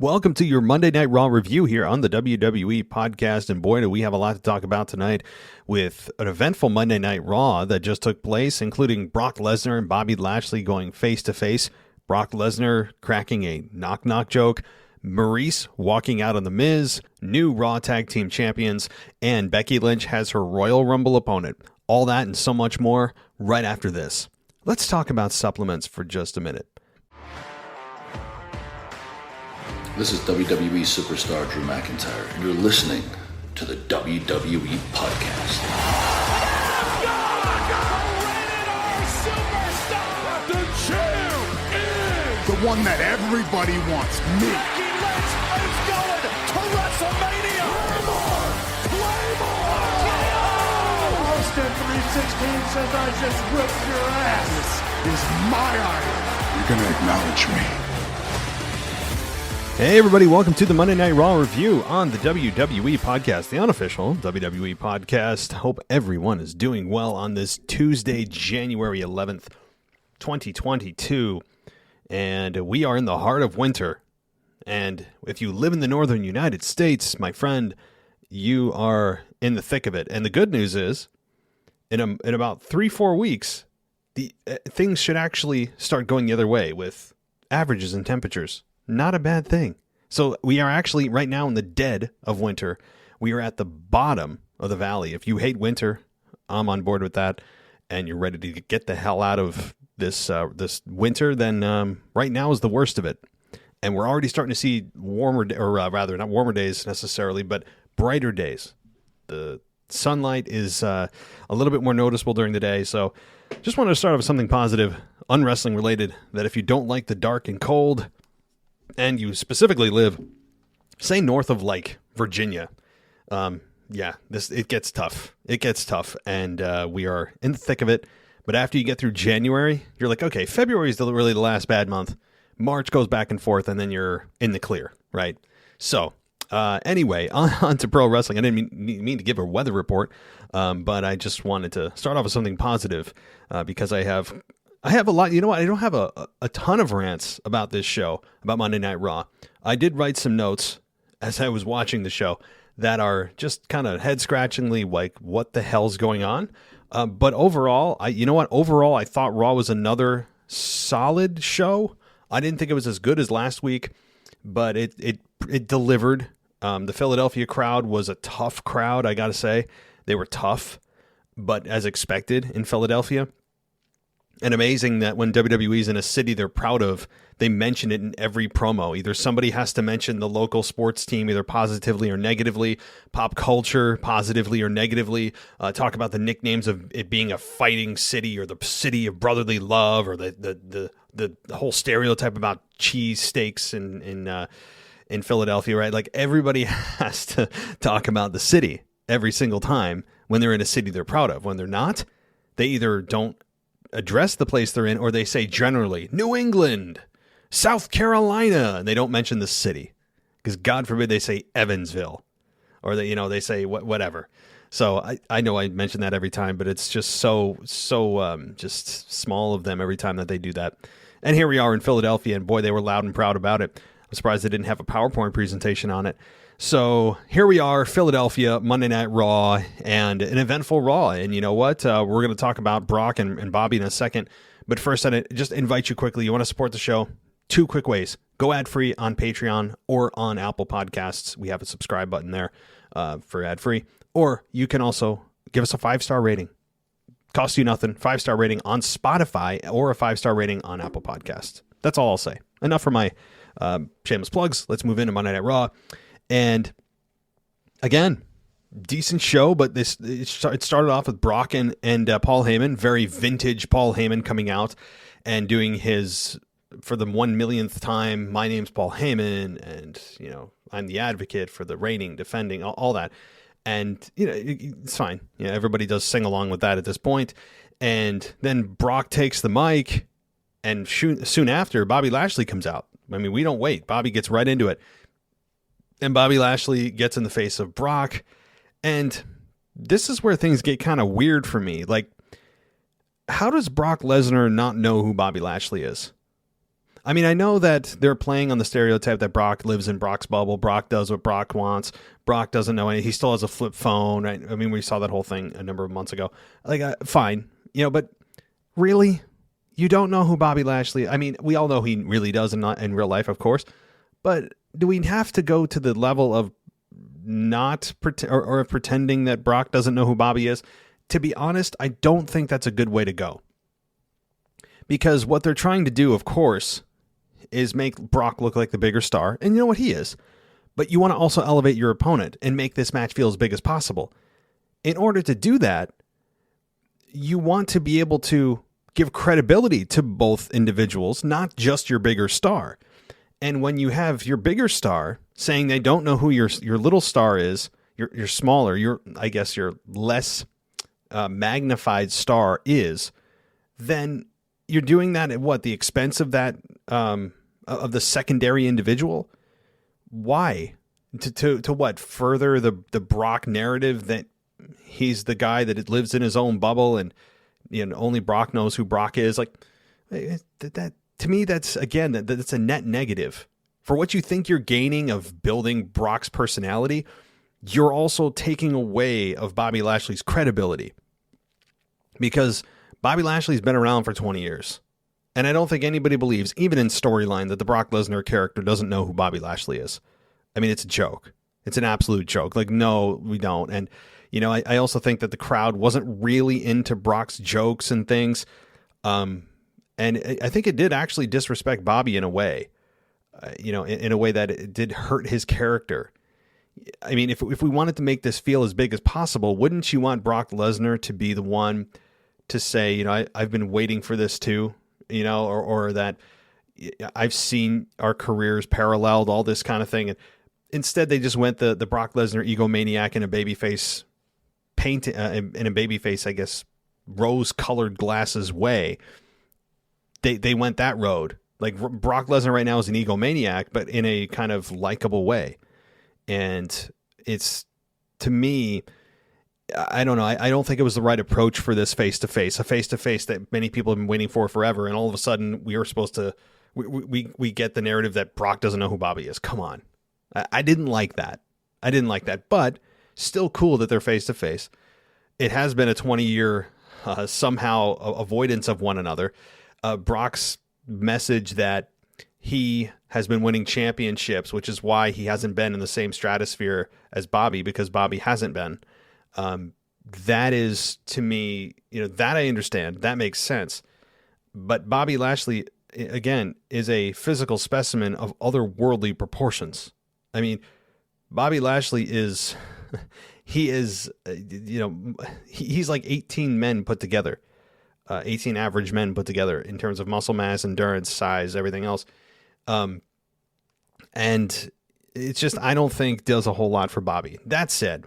Welcome to your Monday Night Raw review here on the WWE podcast. And boy, do we have a lot to talk about tonight with an eventful Monday Night Raw that just took place, including Brock Lesnar and Bobby Lashley going face-to-face, Brock Lesnar cracking a knock-knock joke, Maurice walking out on The Miz, new Raw Tag Team Champions, and Becky Lynch has her Royal Rumble opponent. All that and so much more right after this. Let's talk about supplements for just a minute. This is WWE superstar Drew McIntyre, and you're listening to the WWE Podcast. The champ is the one that everybody wants, me. Becky Lynch is going to WrestleMania. Claymore! Austin 316 says I just whipped your ass. This is my iron. You're going to acknowledge me. Hey everybody, welcome to the Monday Night Raw review on the WWE podcast, the unofficial WWE podcast. Hope everyone is doing well on this Tuesday, January 11th, 2022. And we are in the heart of winter. And if you live in the northern United States, my friend, you are in the thick of it. And the good news is, in about 3-4 weeks, things should actually start going the other way with averages and temperatures. Not a bad thing. So we are actually right now in the dead of winter. We are at the bottom of the valley. If you hate winter, I'm on board with that, and you're ready to get the hell out of this winter, then right now is the worst of it. And we're already starting to see rather not warmer days necessarily, but brighter days. The sunlight is a little bit more noticeable during the day. So just wanted to start off with something positive, unwrestling related, that if you don't like the dark and cold, and you specifically live, say, north of, like, Virginia, it gets tough. It gets tough, and we are in the thick of it. But after you get through January, you're like, okay, February is really the last bad month. March goes back and forth, and then you're in the clear, right? So, anyway, on to pro wrestling. I didn't mean to give a weather report, but I just wanted to start off with something positive because I have a lot. You know what? I don't have a ton of rants about this show, about Monday Night Raw. I did write some notes as I was watching the show that are just kind of head-scratchingly like, what the hell's going on? But overall, Overall, I thought Raw was another solid show. I didn't think it was as good as last week, but it delivered. The Philadelphia crowd was a tough crowd, I got to say. They were tough, but as expected in Philadelphia. And amazing that when WWE's in a city they're proud of, they mention it in every promo. Either somebody has to mention the local sports team, either positively or negatively, pop culture positively or negatively, talk about the nicknames of it being a fighting city or the city of brotherly love, or the whole stereotype about cheese steaks in Philadelphia, right? Like, everybody has to talk about the city every single time when they're in a city they're proud of. When they're not, they either don't address the place they're in, or they say generally New England, South Carolina, and they don't mention the city, because God forbid they say Evansville, or they say whatever. So I know I mention that every time, but it's just so just small of them every time that they do that. And here we are in Philadelphia, and boy, they were loud and proud about it. I'm surprised they didn't have a PowerPoint presentation on it. So here we are, Philadelphia, Monday Night Raw, and an eventful Raw. And you know what? We're going to talk about Brock and Bobby in a second. But first, I just invite you quickly. You want to support the show? 2 quick ways. Go ad-free on Patreon or on Apple Podcasts. We have a subscribe button there for ad-free. Or you can also give us a 5-star rating. Costs you nothing. 5-star rating on Spotify or a 5-star rating on Apple Podcasts. That's all I'll say. Enough for my shameless plugs. Let's move into Monday Night Raw. And again, decent show, but it started off with Brock and Paul Heyman, very vintage Paul Heyman, coming out and doing his, for the 1 millionth time, my name's Paul Heyman, and I'm the advocate for the reigning, defending, all that. And it's fine. Everybody does sing along with that at this point. And then Brock takes the mic, and soon after, Bobby Lashley comes out. I mean, we don't wait. Bobby gets right into it. And Bobby Lashley gets in the face of Brock. And this is where things get kind of weird for me. Like, how does Brock Lesnar not know who Bobby Lashley is? I mean, I know that they're playing on the stereotype that Brock lives in Brock's bubble. Brock does what Brock wants. Brock doesn't know anything. He still has a flip phone, right? I mean, we saw that whole thing a number of months ago. Like, fine, but really, you don't know who Bobby Lashley. I mean, we all know he really does in real life, of course. But do we have to go to the level of not or pretending that Brock doesn't know who Bobby is? To be honest, I don't think that's a good way to go. Because what they're trying to do, of course, is make Brock look like the bigger star. And you know what, he is. But you want to also elevate your opponent and make this match feel as big as possible. In order to do that, you want to be able to give credibility to both individuals, not just your bigger star. And when you have your bigger star saying they don't know who your little star is, your smaller, your less magnified star is, then you're doing that at the expense of that of the secondary individual. Why? To what? Further the Brock narrative that he's the guy that lives in his own bubble and only Brock knows who Brock is. Like that to me, that's a net negative for what you think you're gaining of building Brock's personality. You're also taking away of Bobby Lashley's credibility, because Bobby Lashley's been around for 20 years. And I don't think anybody believes, even in storyline, that the Brock Lesnar character doesn't know who Bobby Lashley is. I mean, it's a joke. It's an absolute joke. Like, no, we don't. And, I also think that the crowd wasn't really into Brock's jokes and things. And I think it did actually disrespect Bobby in a way, in a way that it did hurt his character. I mean, if we wanted to make this feel as big as possible, wouldn't you want Brock Lesnar to be the one to say, I've been waiting for this too, or that I've seen our careers paralleled, all this kind of thing. And instead they just went the Brock Lesnar egomaniac in a babyface paint, in a babyface, I guess, rose colored glasses way. They went that road. Like, Brock Lesnar right now is an egomaniac, but in a kind of likable way. And it's, to me, I don't know. I don't think it was the right approach for this face-to-face, a face-to-face that many people have been waiting for forever. And all of a sudden we were supposed to, we get the narrative that Brock doesn't know who Bobby is. Come on. I didn't like that. But still cool that they're face-to-face. It has been a 20-year somehow avoidance of one another. Brock's message that he has been winning championships, which is why he hasn't been in the same stratosphere as Bobby, because Bobby hasn't been. That is, to me, that I understand. That makes sense. But Bobby Lashley, again, is a physical specimen of otherworldly proportions. I mean, Bobby Lashley is, he's like 18 men put together, 18 average men put together in terms of muscle mass, endurance, size, everything else. And it's just, I don't think does a whole lot for Bobby. That said,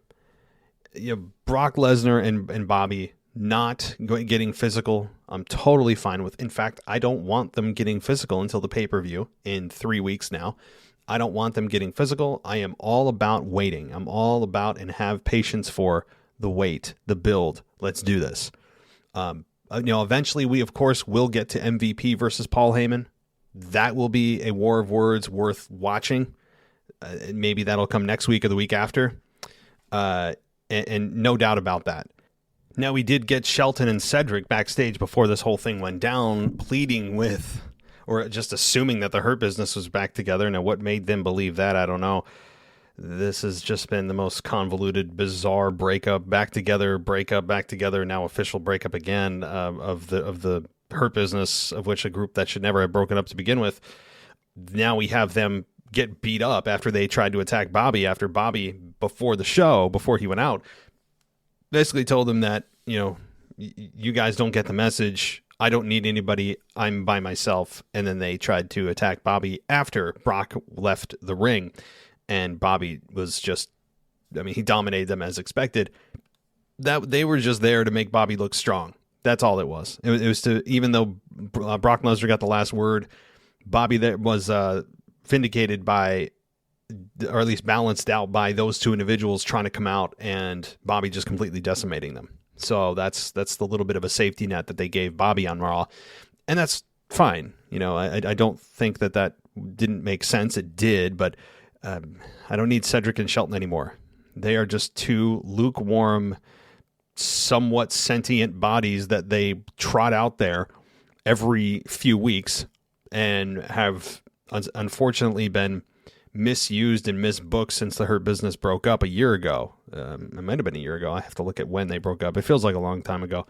Brock Lesnar and Bobby not getting physical, I'm totally fine with. In fact, I don't want them getting physical until the pay-per-view in 3 weeks now. I don't want them getting physical. I am all about waiting. I'm all about and have patience for the wait, the build. Let's do this. Eventually we, of course, will get to MVP versus Paul Heyman. That will be a war of words worth watching. Maybe that'll come next week or the week after. And no doubt about that. Now, we did get Shelton and Cedric backstage before this whole thing went down, pleading with, or just assuming that the Hurt Business was back together. Now, what made them believe that, I don't know. This has just been the most convoluted, bizarre breakup, back together, now official breakup again of the Hurt Business, of which a group that should never have broken up to begin with. Now we have them get beat up after they tried to attack Bobby, after Bobby, before the show, before he went out, basically told them that, you guys don't get the message. I don't need anybody. I'm by myself. And then they tried to attack Bobby after Brock left the ring. And Bobby was just, he dominated them as expected. That they were just there to make Bobby look strong. That's all it was. It was to, even though Brock Lesnar got the last word, Bobby that was vindicated by, or at least balanced out by, those two individuals trying to come out and Bobby just completely decimating them. So that's the little bit of a safety net that they gave Bobby on Raw. And that's fine. I don't think that didn't make sense. It did, but I don't need Cedric and Shelton anymore. They are just two lukewarm, somewhat sentient bodies that they trot out there every few weeks and have unfortunately been misused and misbooked since the Hurt Business broke up a year ago. It might have been a year ago. I have to look at when they broke up. It feels like a long time ago.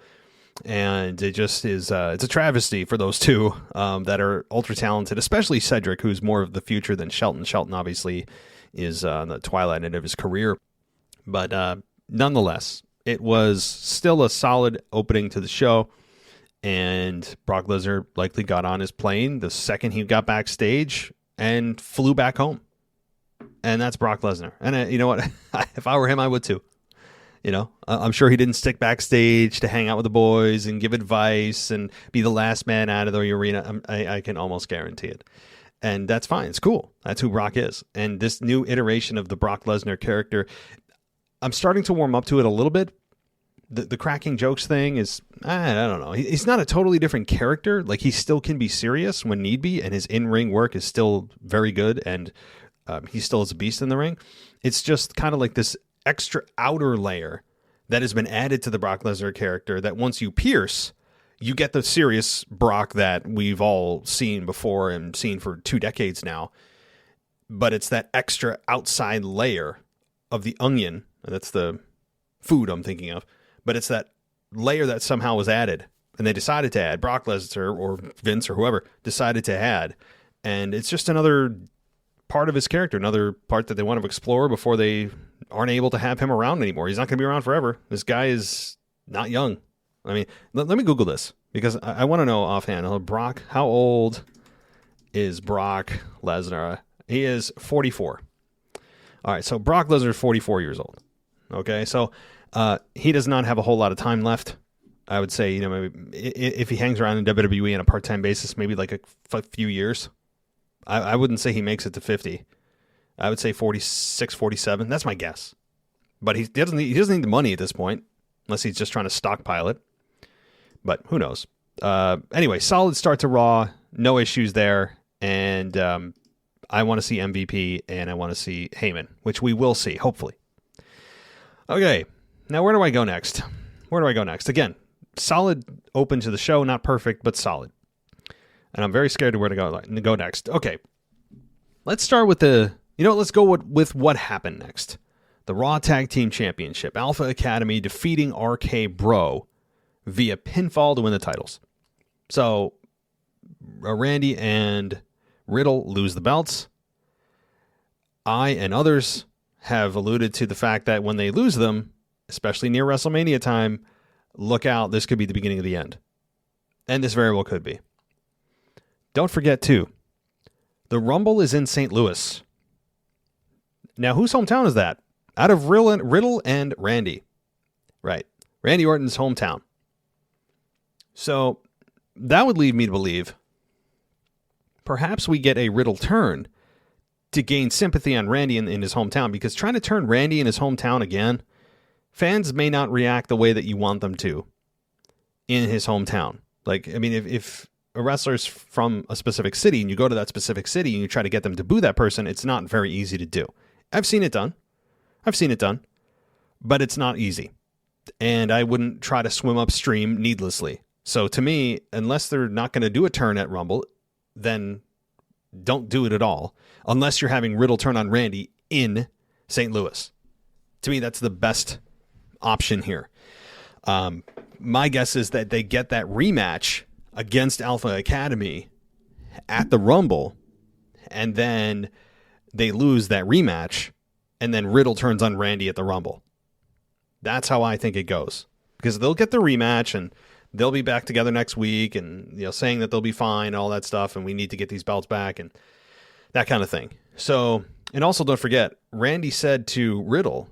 And it just is, it's a travesty for those two that are ultra talented, especially Cedric, who's more of the future than Shelton. Shelton obviously is on the twilight end of his career. But nonetheless, it was still a solid opening to the show. And Brock Lesnar likely got on his plane the second he got backstage and flew back home. And that's Brock Lesnar. And you know what? If I were him, I would too. I'm sure he didn't stick backstage to hang out with the boys and give advice and be the last man out of the arena. I can almost guarantee it. And that's fine. It's cool. That's who Brock is. And this new iteration of the Brock Lesnar character, I'm starting to warm up to it a little bit. The cracking jokes thing is, I don't know. He's not a totally different character. Like, he still can be serious when need be, and his in-ring work is still very good, and he still is a beast in the ring. It's just kind of like this extra outer layer that has been added to the Brock Lesnar character that once you pierce, you get the serious Brock that we've all seen before and seen for 2 decades now. But it's that extra outside layer of the onion. That's the food I'm thinking of. But it's that layer that somehow was added. And they decided to add. Brock Lesnar or Vince or whoever decided to add. And it's just another part of his character, another part that they want to explore before they aren't able to have him around anymore. He's not going to be around forever. This guy is not young. I mean, let me Google this because I want to know offhand. Brock, how old is Brock Lesnar? He is 44. All right, so Brock Lesnar is 44 years old. Okay, so he does not have a whole lot of time left. I would say, maybe if he hangs around in WWE on a part-time basis, maybe like a few years. I wouldn't say he makes it to 50. I would say 46, 47. That's my guess. But he doesn't need the money at this point, unless he's just trying to stockpile it. But who knows? Anyway, solid start to Raw. No issues there. And I want to see MVP and I want to see Heyman, which we will see, hopefully. Okay, now where do I go next? Again, solid open to the show, not perfect, but solid. And I'm very scared of where to go next. Okay, let's start with let's go with what happened next. The Raw Tag Team Championship. Alpha Academy defeating RK Bro via pinfall to win the titles. So, Randy and Riddle lose the belts. I and others have alluded to the fact that when they lose them, especially near WrestleMania time, look out, this could be the beginning of the end. And this very well could be. Don't forget, too, the Rumble is in St. Louis. Now, whose hometown is that? Out of Riddle and Randy. Right. Randy Orton's hometown. So, that would lead me to believe perhaps we get a Riddle turn to gain sympathy on Randy in his hometown, because trying to turn Randy in his hometown again, fans may not react the way that you want them to in his hometown. Like, I mean, if a wrestler's from a specific city and you go to that specific city and you try to get them to boo that person, it's not very easy to do. I've seen it done, but it's not easy. And I wouldn't try to swim upstream needlessly. So to me, unless they're not going to do a turn at Rumble, then don't do it at all, unless you're having Riddle turn on Randy in St. Louis. To me, that's the best option here. My guess is that they get that rematch against Alpha Academy at the Rumble, and then they lose that rematch, and then Riddle turns on Randy at the Rumble. That's how I think it goes, because they'll get the rematch and they'll be back together next week, and saying that they'll be fine and all that stuff, and we need to get these belts back and that kind of thing. So, and also don't forget, Randy said to Riddle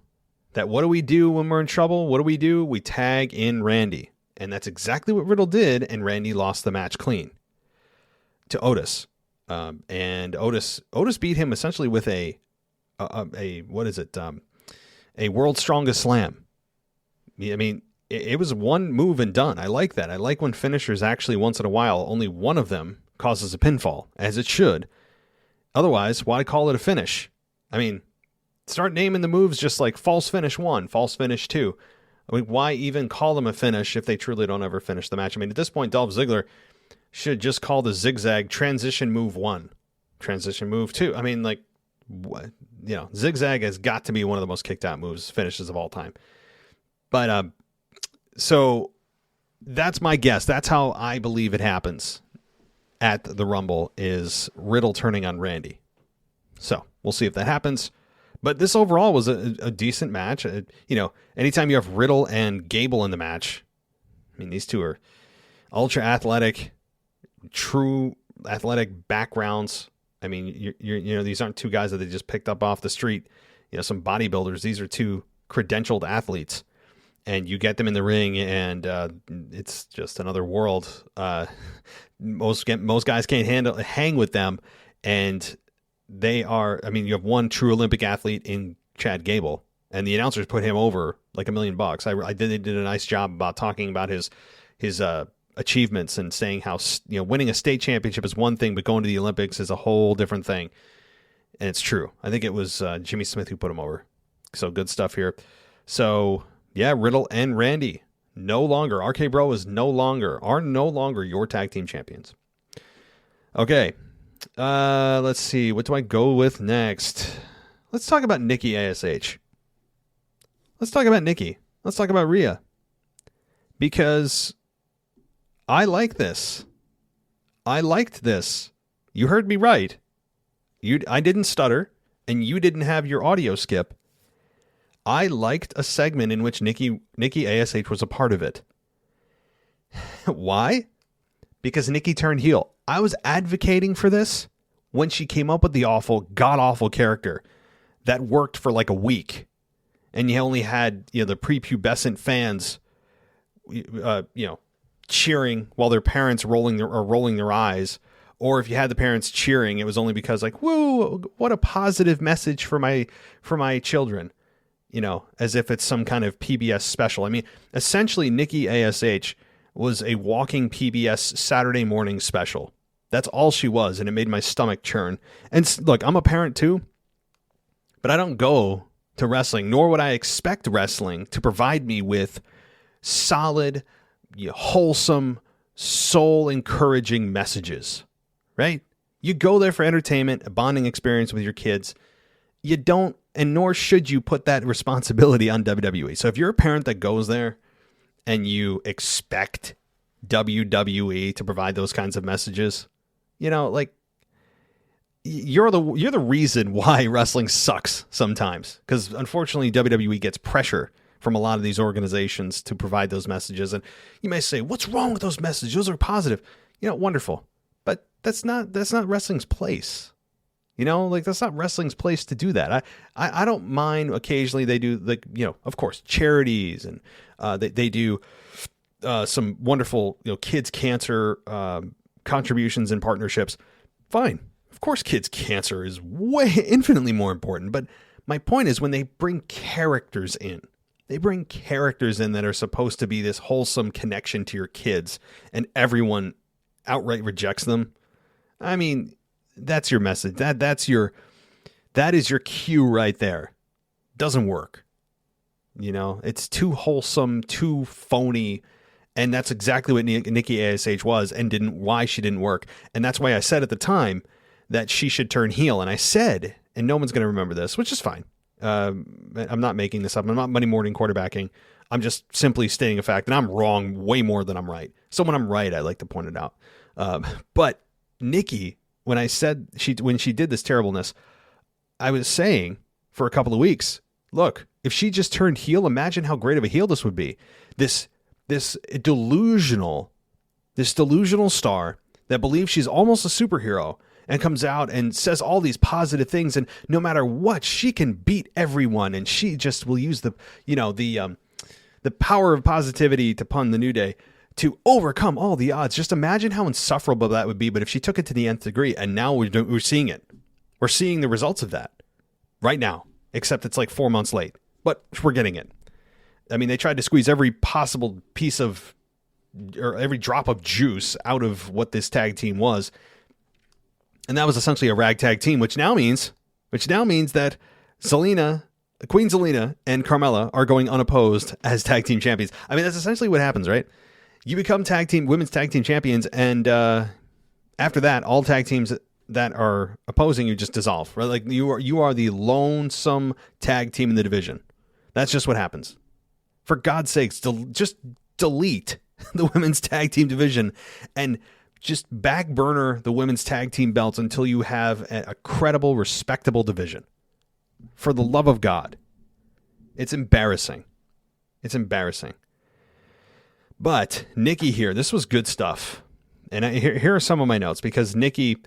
that what do we do when we're in trouble? What do? We tag in Randy. And that's exactly what Riddle did, and Randy lost the match clean to Otis. And Otis beat him essentially with a World's Strongest Slam. I mean, it was one move and done. I like that. I like when finishers actually once in a while, only one of them causes a pinfall, as it should. Otherwise, why call it a finish? I mean, start naming the moves just like false finish 1, false finish 2. I mean, why even call them a finish if they truly don't ever finish the match? I mean, at this point, Dolph Ziggler should just call the zigzag transition move 1, transition move 2. I mean, like, what? You know, zigzag has got to be one of the most kicked out moves, finishes of all time. But, so that's my guess. That's how I believe it happens at the Rumble, is Riddle turning on Randy. So we'll see if that happens. But this overall was a decent match. You know, anytime you have Riddle and Gable in the match, I mean, these two are ultra athletic, true athletic backgrounds. I mean, you know, these aren't two guys that they just picked up off the street, you know, some bodybuilders. These are two credentialed athletes, and you get them in the ring, and it's just another world. Most guys can't hang with them, and they are. I mean, you have one true Olympic athlete in Chad Gable, and the announcers put him over like $1 million. They did a nice job about talking about his achievements and saying how, you know, winning a state championship is one thing, but going to the Olympics is a whole different thing. And it's true. I think it was Jimmy Smith who put him over. So good stuff here. So yeah, Riddle and Randy RK Bro are no longer your tag team champions. Okay. Let's see. What do I go with next? Let's talk about Nikki ASH. Let's talk about Nikki. Let's talk about Rhea. Because I like this. I liked this. You heard me right. I didn't stutter, and you didn't have your audio skip. I liked a segment in which Nikki ASH was a part of it. Why? Because Nikki turned heel. I was advocating for this when she came up with the god-awful character that worked for like a week. And you only had, you know, the prepubescent fans, you know, cheering while their parents rolling their eyes. Or if you had the parents cheering, it was only because like, whoa, what a positive message for my children. You know, as if it's some kind of PBS special. I mean, essentially Nikki ASH was a walking PBS Saturday morning special. That's all she was, and it made my stomach churn. And look, I'm a parent too, but I don't go to wrestling, nor would I expect wrestling to provide me with solid, wholesome, soul-encouraging messages, right? You go there for entertainment, a bonding experience with your kids. You don't, and nor should you put that responsibility on WWE. So if you're a parent that goes there and you expect WWE to provide those kinds of messages, you know, like, you're the reason why wrestling sucks sometimes, because unfortunately WWE gets pressure from a lot of these organizations to provide those messages. And you may say, what's wrong with those messages? Those are positive. You know, wonderful. But that's not wrestling's place. You know, like, that's not wrestling's place to do that. I don't mind occasionally they do, like, you know, of course, charities, and they do some wonderful, you know, kids cancer contributions and partnerships. Fine. Of course, kids cancer is way infinitely more important. But my point is, when they bring characters in, that are supposed to be this wholesome connection to your kids, and everyone outright rejects them. I mean, that's your message. That is your cue right there. Doesn't work. You know, it's too wholesome, too phony. And that's exactly what Nikki ASH was, and why she didn't work. And that's why I said at the time that she should turn heel. And I said, and no one's going to remember this, which is fine. I'm not making this up. I'm not Monday morning quarterbacking. I'm just simply stating a fact, and I'm wrong way more than I'm right. So when I'm right, I like to point it out. But Nikki, when she did this terribleness, I was saying for a couple of weeks, look, if she just turned heel, imagine how great of a heel this would be. This delusional star that believes she's almost a superhero and comes out and says all these positive things, and no matter what, she can beat everyone, and she just will use the power of positivity, to pun the New Day, to overcome all the odds. Just imagine how insufferable that would be. But if she took it to the nth degree, and now we're seeing it. We're seeing the results of that right now, except it's like 4 months late, but we're getting it. I mean, they tried to squeeze every possible piece of, or every drop of juice out of what this tag team was. And that was essentially a ragtag team, which now means that Queen Zelina and Carmella are going unopposed as tag team champions. I mean, that's essentially what happens, right? You become women's tag team champions, and after that, all tag teams that are opposing you just dissolve, right? Like you are the lonesome tag team in the division. That's just what happens. For God's sakes, just delete the women's tag team division and just back burner the women's tag team belts until you have a credible, respectable division. For the love of God. It's embarrassing. It's embarrassing. But Nikki here, this was good stuff. And here are some of my notes, because Nikki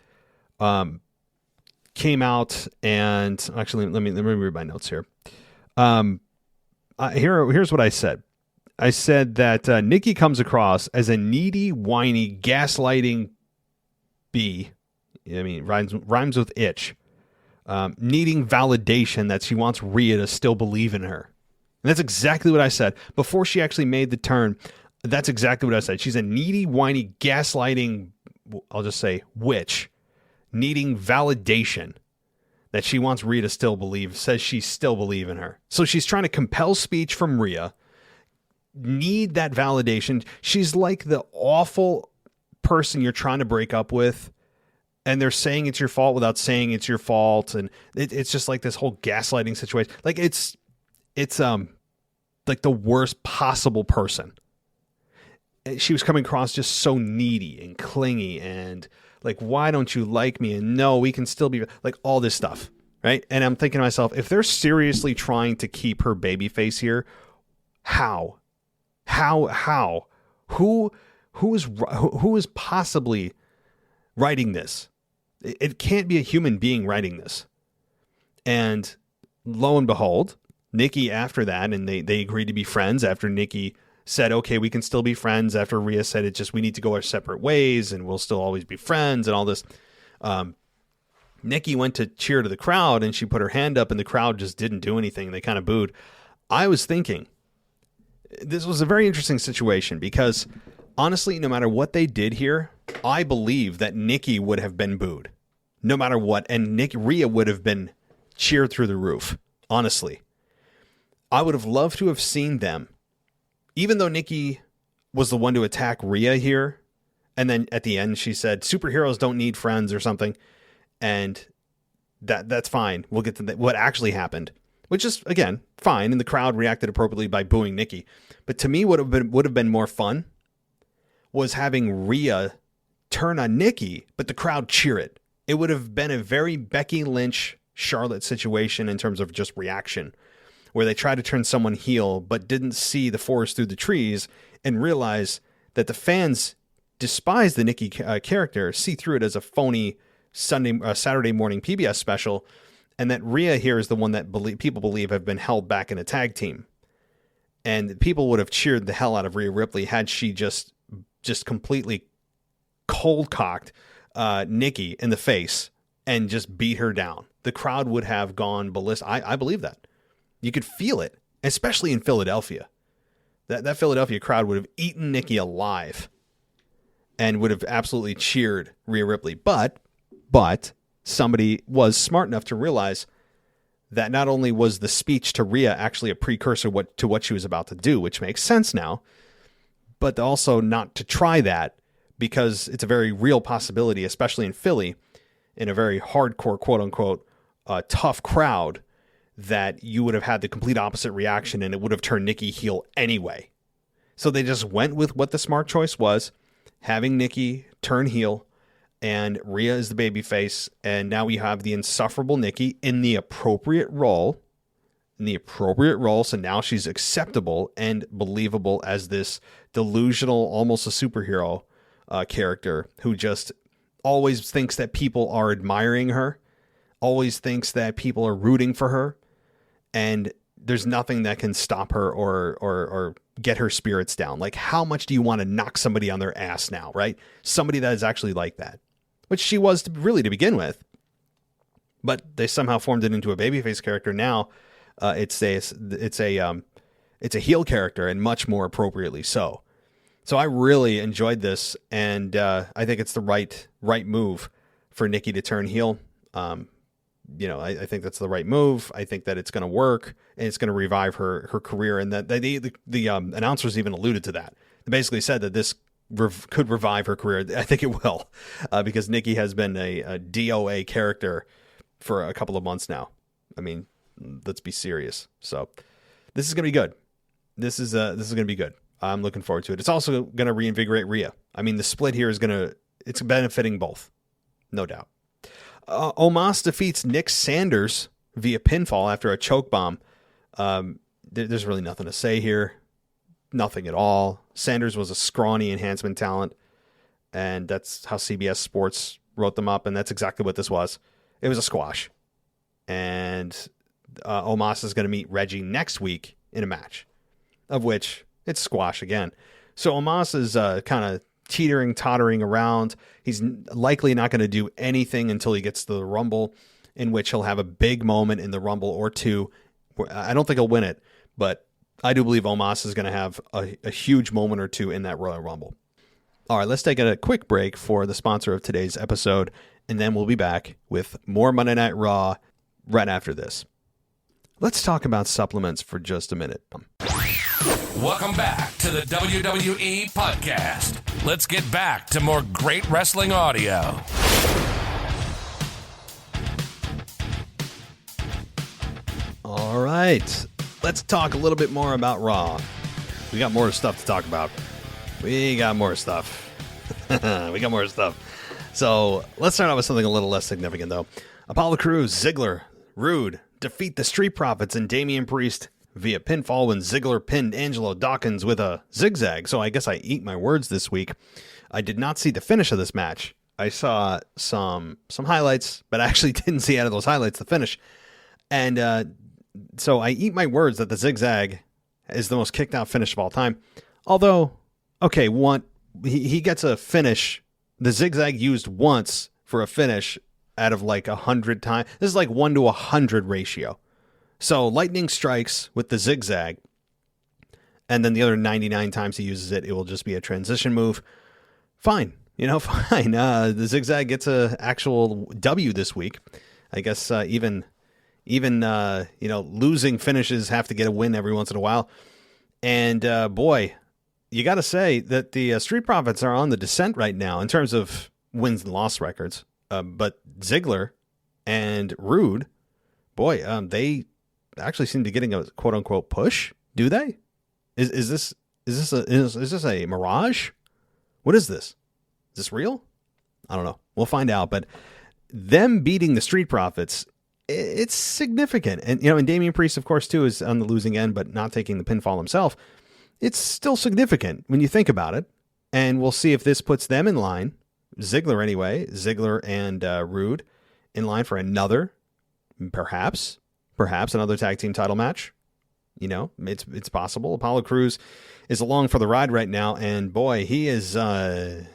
came out and actually let me read my notes here. Here's what I said. I said that Nikki comes across as a needy, whiny, gaslighting bee. I mean, rhymes with itch. Needing validation that she wants Rhea to still believe in her. And that's exactly what I said. Before she actually made the turn, that's exactly what I said. She's a needy, whiny, gaslighting, I'll just say, witch, needing validation that she wants Rhea to still believe, says she still believe in her. So she's trying to compel speech from Rhea, need that validation. She's like the awful person you're trying to break up with, and they're saying it's your fault without saying it's your fault. And it's just like this whole gaslighting situation. Like it's like the worst possible person. She was coming across just so needy and clingy and like, why don't you like me? And no, we can still be like all this stuff. Right. And I'm thinking to myself, if they're seriously trying to keep her baby face here, how, who is possibly writing this? It can't be a human being writing this. And lo and behold, Nikki after that, and they agreed to be friends after Nikki said, okay, we can still be friends, after Rhea said it just, we need to go our separate ways and we'll still always be friends and all this. Nikki went to cheer to the crowd and she put her hand up and the crowd just didn't do anything. They kind of booed. I was thinking this was a very interesting situation because honestly, no matter what they did here, I believe that Nikki would have been booed no matter what. And Rhea would have been cheered through the roof. Honestly, I would have loved to have seen them, even though Nikki was the one to attack Rhea here. And then at the end, she said, superheroes don't need friends or something. And that's fine. We'll get to what actually happened, which is, again, fine. And the crowd reacted appropriately by booing Nikki. But to me, what would have been more fun was having Rhea turn on Nikki, but the crowd cheer it. It would have been a very Becky Lynch, Charlotte situation in terms of just reaction, where they tried to turn someone heel, but didn't see the forest through the trees and realize that the fans despise the Nikki character, see through it as a phony Saturday morning PBS special, and that Rhea here is the one that people believe have been held back in a tag team. And people would have cheered the hell out of Rhea Ripley had she just completely cold-cocked Nikki in the face and just beat her down. The crowd would have gone ballistic. I believe that. You could feel it, especially in Philadelphia. That Philadelphia crowd would have eaten Nikki alive and would have absolutely cheered Rhea Ripley. But somebody was smart enough to realize that not only was the speech to Rhea actually a precursor to what she was about to do, which makes sense now, but also not to try that because it's a very real possibility, especially in Philly, in a very hardcore, quote unquote, tough crowd, that you would have had the complete opposite reaction and it would have turned Nikki heel anyway. So they just went with what the smart choice was, having Nikki turn heel, and Rhea is the babyface, and now we have the insufferable Nikki in the appropriate role. So now she's acceptable and believable as this delusional, almost a superhero character who just always thinks that people are admiring her, always thinks that people are rooting for her, and there's nothing that can stop her or get her spirits down. Like, how much do you want to knock somebody on their ass now, right? Somebody that is actually like that, which she was really to begin with, but they somehow formed it into a babyface character. Now it's a It's a heel character, and much more appropriately so. So I really enjoyed this, and I think it's the right move for Nikki to turn heel. I think that's the right move. I think that it's going to work, and it's going to revive her career, and that the announcers even alluded to that. They basically said that this could revive her career. I think it will, because Nikki has been a DOA character for a couple of months now. I mean, let's be serious. So this is going to be good. This is going to be good. I'm looking forward to it. It's also going to reinvigorate Rhea. I mean, the split here it's benefiting both, no doubt. Omos defeats Nick Sanders via pinfall after a choke bomb. There's really nothing to say here. Nothing at all. Sanders was a scrawny enhancement talent, and that's how CBS Sports wrote them up, and that's exactly what this was. It was a squash. And Omos is going to meet Reggie next week in a match, of which it's squash again. So Omos is kind of tottering around. He's likely not going to do anything until he gets to the Rumble, in which he'll have a big moment in the Rumble or two. I don't think he'll win it, but I do believe Omos is going to have a huge moment or two in that Royal Rumble. All right, let's take a quick break for the sponsor of today's episode, and then we'll be back with more Monday Night Raw right after this. Let's talk about supplements for just a minute. Welcome back to the WWE Podcast. Let's get back to more great wrestling audio. All right, let's talk a little bit more about Raw. We got more stuff to talk about. We got more stuff. So let's start out with something a little less significant, though. Apollo Crews, Ziggler, Rude defeat the Street Profits and Damian Priest via pinfall when Ziggler pinned Angelo Dawkins with a zigzag. So I guess I eat my words this week. I did not see the finish of this match. I saw some highlights, but I actually didn't see out of those highlights the finish. And so I eat my words that the zigzag is the most kicked out finish of all time. Although, okay, he gets a finish. The zigzag used once for a finish out of like 100 times. This is like 1 to 100 ratio. So lightning strikes with the zigzag, and then the other 99 times he uses it, it will just be a transition move. Fine. Fine. The zigzag gets a actual W this week. I guess even losing finishes have to get a win every once in a while. And boy, you got to say that the Street Profits are on the descent right now in terms of wins and loss records. But Ziggler and Rude, boy, they actually seem to be getting a quote unquote push. Do they? Is this a mirage? What is this? Is this real? I don't know. We'll find out. But them beating the Street Profits, it's significant. And and Damian Priest, of course, too, is on the losing end, but not taking the pinfall himself. It's still significant when you think about it. And we'll see if this puts them in line. Ziggler and Rude in line for another, perhaps another tag team title match. It's possible. Apollo Crews is along for the ride right now, and boy, he is. I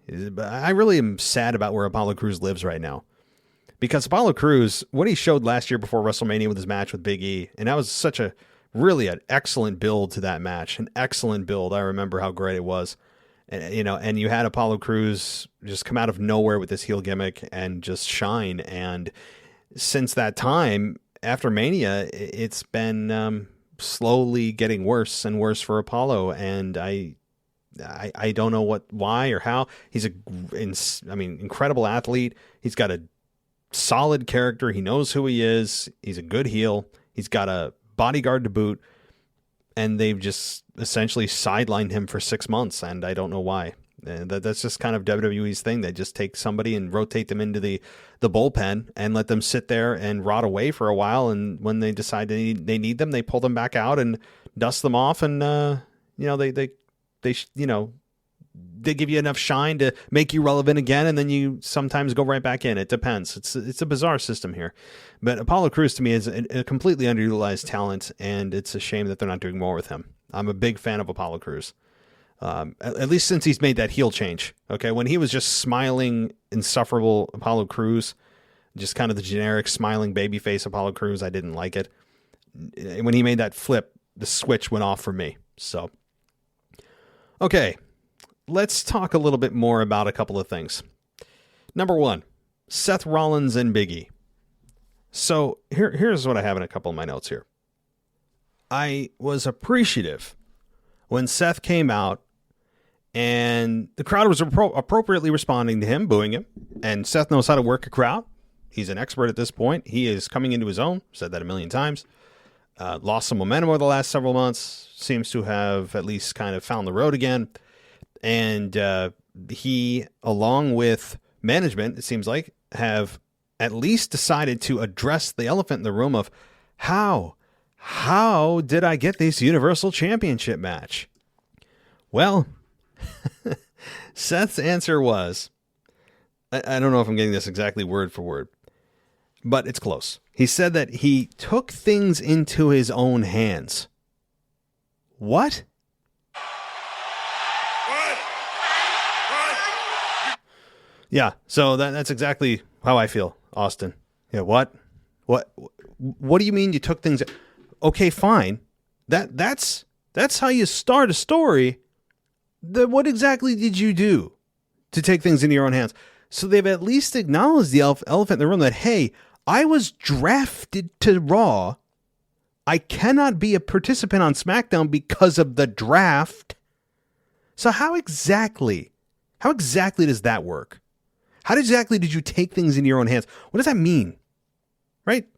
really am sad about where Apollo Crews lives right now, because Apollo Crews, what he showed last year before WrestleMania with his match with Big E, and that was such an excellent build to that match, an excellent build. I remember how great it was. And you had Apollo Crews just come out of nowhere with this heel gimmick and just shine. And since that time, after Mania, it's been slowly getting worse and worse for Apollo. And I don't know why or how. He's incredible athlete. He's got a solid character. He knows who he is. He's a good heel. He's got a bodyguard to boot. And they've just essentially sidelined him for 6 months, and I don't know why. That's just kind of WWE's thing. They just take somebody and rotate them into the bullpen and let them sit there and rot away for a while. And when they decide they need them, they pull them back out and dust them off. And they give you enough shine to make you relevant again, and then you sometimes go right back in. It depends. It's a bizarre system here. But Apollo Crews, to me, is a completely underutilized talent, and it's a shame that they're not doing more with him. I'm a big fan of Apollo Crews, at least since he's made that heel change. Okay, when he was just smiling, insufferable Apollo Crews, just kind of the generic smiling babyface Apollo Crews, I didn't like it. When he made that flip the switch went off for me. So, okay, let's talk a little bit more about a couple of things. Number one, Seth Rollins and Big E. So here's what I have in a couple of my notes here. I was appreciative when Seth came out and the crowd was appropriately responding to him, booing him. And Seth knows how to work a crowd. He's an expert at this point. He is coming into his own. Said that a million times. Lost some momentum over the last several months. Seems to have at least kind of found the road again. And he, along with management, it seems like, have at least decided to address the elephant in the room of how did I get this Universal Championship match? Well, Seth's answer was, I don't know if I'm getting this exactly word for word, but it's close. He said that he took things into his own hands. What? Yeah, so that's exactly how I feel, Austin. Yeah, what do you mean you took things? Okay, fine. That's how you start a story. What exactly did you do to take things into your own hands? So they've at least acknowledged the elephant in the room that, hey, I was drafted to Raw. I cannot be a participant on SmackDown because of the draft. So how exactly does that work? How exactly did you take things into your own hands? What does that mean? Right?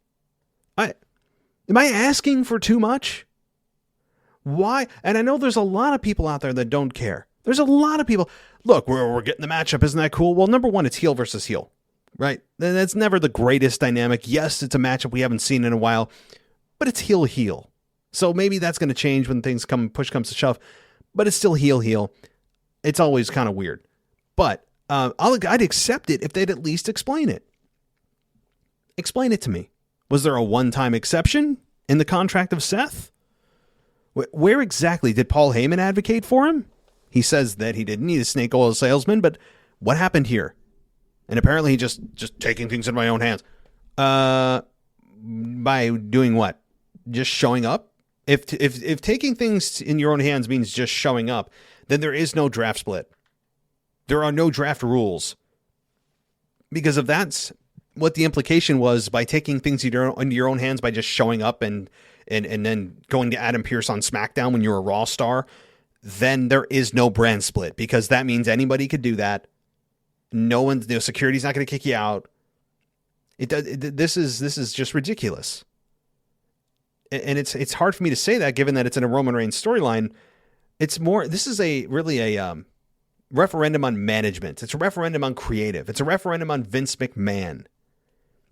Am I asking for too much? Why? And I know there's a lot of people out there that don't care. There's a lot of people. Look, we're getting the matchup. Isn't that cool? Well, number one, it's heel versus heel, right? That's never the greatest dynamic. Yes, it's a matchup we haven't seen in a while, but it's heel. So maybe that's going to change when push comes to shove, but it's still heel. It's always kind of weird, but I'd accept it if they'd at least explain it. Explain it to me. Was there a one-time exception in the contract of Seth? Where exactly did Paul Heyman advocate for him? He says that he didn't need a snake oil salesman, but what happened here? And apparently he just taking things in my own hands. By doing what? Just showing up? If taking things in your own hands means just showing up, then there is no draft split. There are no draft rules. Because if that's what the implication was by taking things into your own hands by just showing up and then going to Adam Pearce on SmackDown when you're a Raw star, then there is no brand split, because that means anybody could do that. Security's not going to kick you out. This is just ridiculous. And it's hard for me to say that, given that it's in a Roman Reigns storyline. This is really a referendum on management. It's a referendum on creative. It's a referendum on Vince McMahon.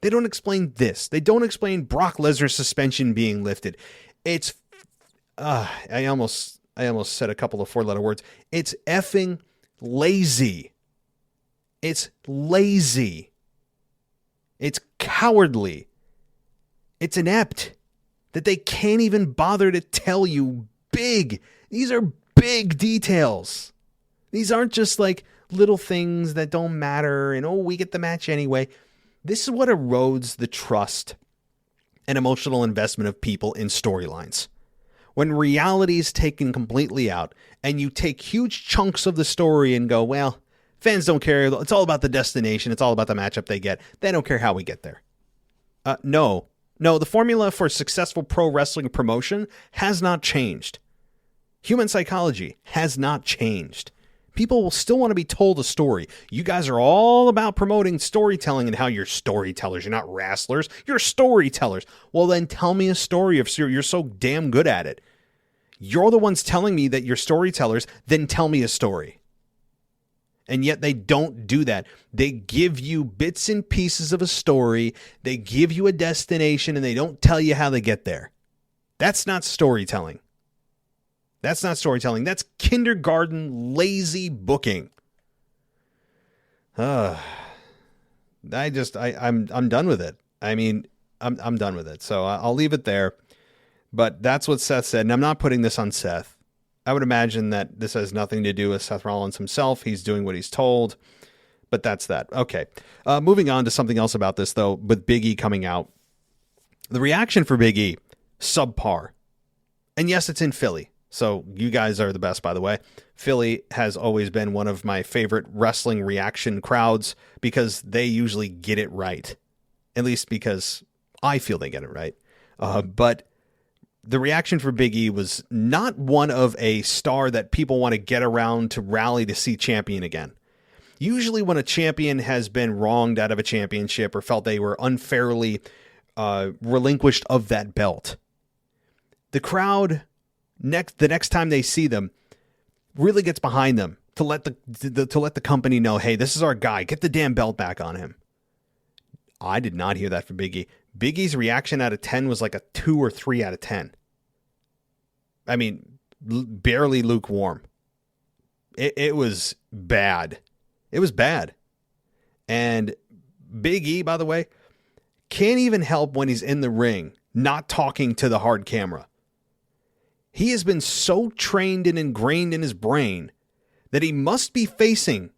They don't explain this. They don't explain Brock Lesnar's suspension being lifted. It's I almost said a couple of four-letter words. It's effing lazy. It's lazy. It's cowardly. It's inept that they can't even bother to tell you these are big details. These aren't just like little things that don't matter and, we get the match anyway. This is what erodes the trust and emotional investment of people in storylines. When reality is taken completely out and you take huge chunks of the story and go, well, fans don't care. It's all about the destination. It's all about the matchup they get. They don't care how we get there. No, the formula for successful pro wrestling promotion has not changed. Human psychology has not changed. People will still want to be told a story. You guys are all about promoting storytelling and how you're storytellers. You're not wrestlers. You're storytellers. Well, then tell me a story if you're so damn good at it. You're the ones telling me that you're storytellers. Then tell me a story. And yet they don't do that. They give you bits and pieces of a story. They give you a destination and they don't tell you how they get there. That's not storytelling. That's not storytelling. That's kindergarten lazy booking. I'm done with it. I mean, I'm done with it. So I'll leave it there. But that's what Seth said. And I'm not putting this on Seth. I would imagine that this has nothing to do with Seth Rollins himself. He's doing what he's told. But that's that. Okay. Moving on to something else about this, though, with Big E coming out. The reaction for Big E, subpar. And yes, it's in Philly. So you guys are the best, by the way. Philly has always been one of my favorite wrestling reaction crowds because they usually get it right. At least because I feel they get it right. But the reaction for Big E was not one of a star that people want to get around to rally to see champion again. Usually when a champion has been wronged out of a championship or felt they were unfairly relinquished of that belt, the crowd the next time they see them really gets behind them to let the company know, hey, this is our guy. Get the damn belt back on him. I did not hear that for Big E. Big E's reaction out of 10 was like a 2 or 3 out of 10. I mean, barely lukewarm. It was bad. It was bad. And Big E, by the way, can't even help when he's in the ring not talking to the hard camera. He has been so trained and ingrained in his brain that he must be facing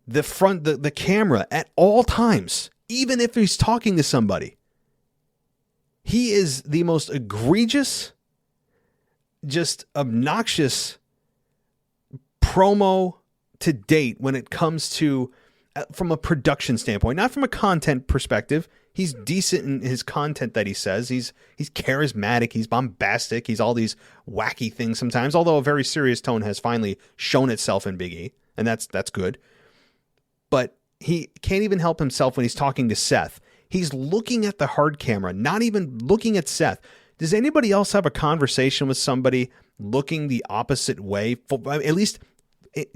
the camera at all times, even if he's talking to somebody. He is the most egregious, just obnoxious promo to date when it comes to, from a production standpoint, not from a content perspective. He's decent in his content that he says. He's charismatic. He's bombastic. He's all these wacky things sometimes, although a very serious tone has finally shown itself in Big E, and that's good. But he can't even help himself when he's talking to Seth. He's looking at the hard camera, not even looking at Seth. Does anybody else have a conversation with somebody looking the opposite way? At least